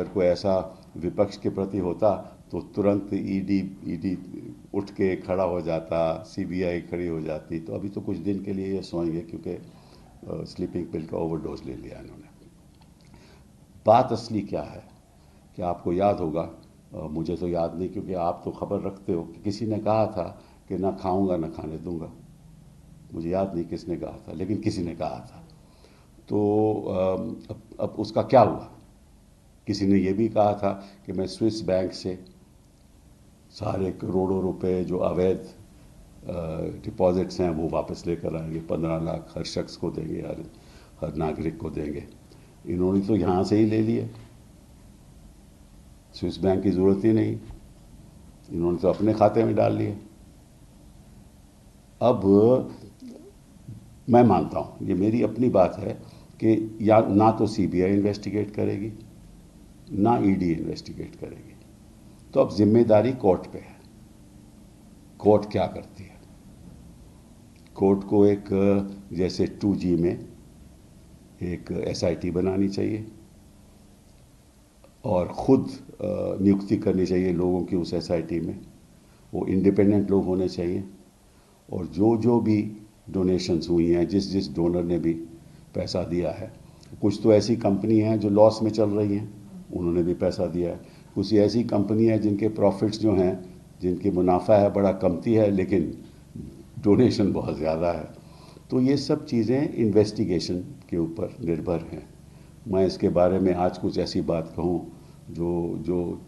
अगर कोई ऐसा विपक्ष के प्रति होता तो तुरंत ईडी उठ के खड़ा हो जाता, सीबीआई खड़ी हो जाती। तो अभी तो कुछ दिन के लिए ये सोएंगे क्योंकि स्लीपिंग पिल का ओवरडोज ले लिया इन्होंने। बात असली क्या है कि आपको याद होगा, मुझे तो याद नहीं क्योंकि आप तो खबर रखते हो, कि किसी ने कहा था कि ना खाऊंगा ना खाने दूंगा। मुझे याद नहीं किसने कहा था, लेकिन किसी ने कहा था। तो अब उसका क्या हुआ? किसी ने यह भी कहा था कि मैं स्विस बैंक से सारे करोड़ों रुपए जो अवैध डिपॉजिट्स हैं वो वापस लेकर आएंगे, 15 लाख हर शख्स को देंगे, हर नागरिक को देंगे। इन्होंने तो यहाँ से ही ले लिए, स्विस बैंक की ज़रूरत ही नहीं, इन्होंने तो अपने खाते में डाल लिए। अब मैं मानता हूँ, ये मेरी अपनी बात है, कि या ना तो सीबीआई इन्वेस्टिगेट करेगी ना ईडी इन्वेस्टिगेट करेगी। तो अब जिम्मेदारी कोर्ट पे है। कोर्ट क्या करती है? कोर्ट को एक जैसे 2G में एक SIT बनानी चाहिए और ख़ुद नियुक्ति करनी चाहिए लोगों की उस SIT में। वो इंडिपेंडेंट लोग होने चाहिए और जो भी डोनेशंस हुई हैं, जिस डोनर ने भी पैसा दिया है, कुछ तो ऐसी कंपनी हैं जो लॉस में चल रही हैं, उन्होंने भी पैसा दिया है। कुछ ऐसी कंपनी है जिनके प्रॉफिट्स जो हैं, जिनकी मुनाफा है बड़ा कमती है, लेकिन डोनेशन बहुत ज़्यादा है। तो ये सब चीज़ें इन्वेस्टिगेशन के ऊपर निर्भर हैं। मैं इसके बारे में आज कुछ ऐसी बात कहूँ जो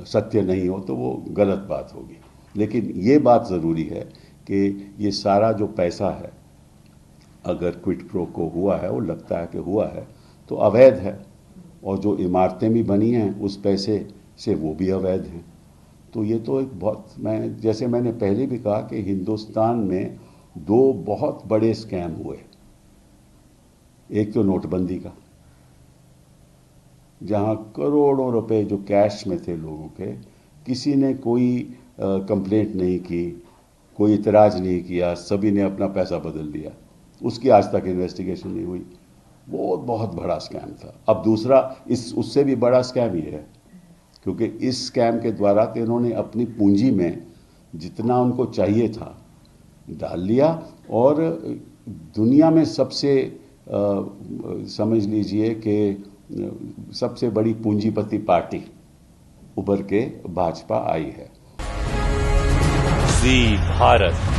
सत्य नहीं हो तो वो गलत बात होगी। लेकिन ये बात ज़रूरी है कि ये सारा जो पैसा है, अगर क्विड प्रो को हुआ है, वो लगता है कि हुआ है, तो अवैध है। और जो इमारतें भी बनी हैं उस पैसे से, वो भी अवैध हैं। तो ये तो एक बहुत, जैसे मैंने पहले भी कहा कि हिंदुस्तान में 2 बहुत बड़े स्कैम हुए। एक तो नोटबंदी का, जहां करोड़ों रुपए जो कैश में थे लोगों के, किसी ने कोई कंप्लेंट नहीं की, कोई इतराज़ नहीं किया, सभी ने अपना पैसा बदल दिया, उसकी आज तक इन्वेस्टिगेशन नहीं हुई। वो बहुत बड़ा स्कैम था। अब दूसरा, उससे भी बड़ा स्कैम ये है, क्योंकि इस स्कैम के द्वारा तो इन्होंने अपनी पूंजी में जितना उनको चाहिए था डाल लिया, और दुनिया में सबसे समझ लीजिए कि सबसे बड़ी पूंजीपति पार्टी उभर के भाजपा आई है। जी भारत।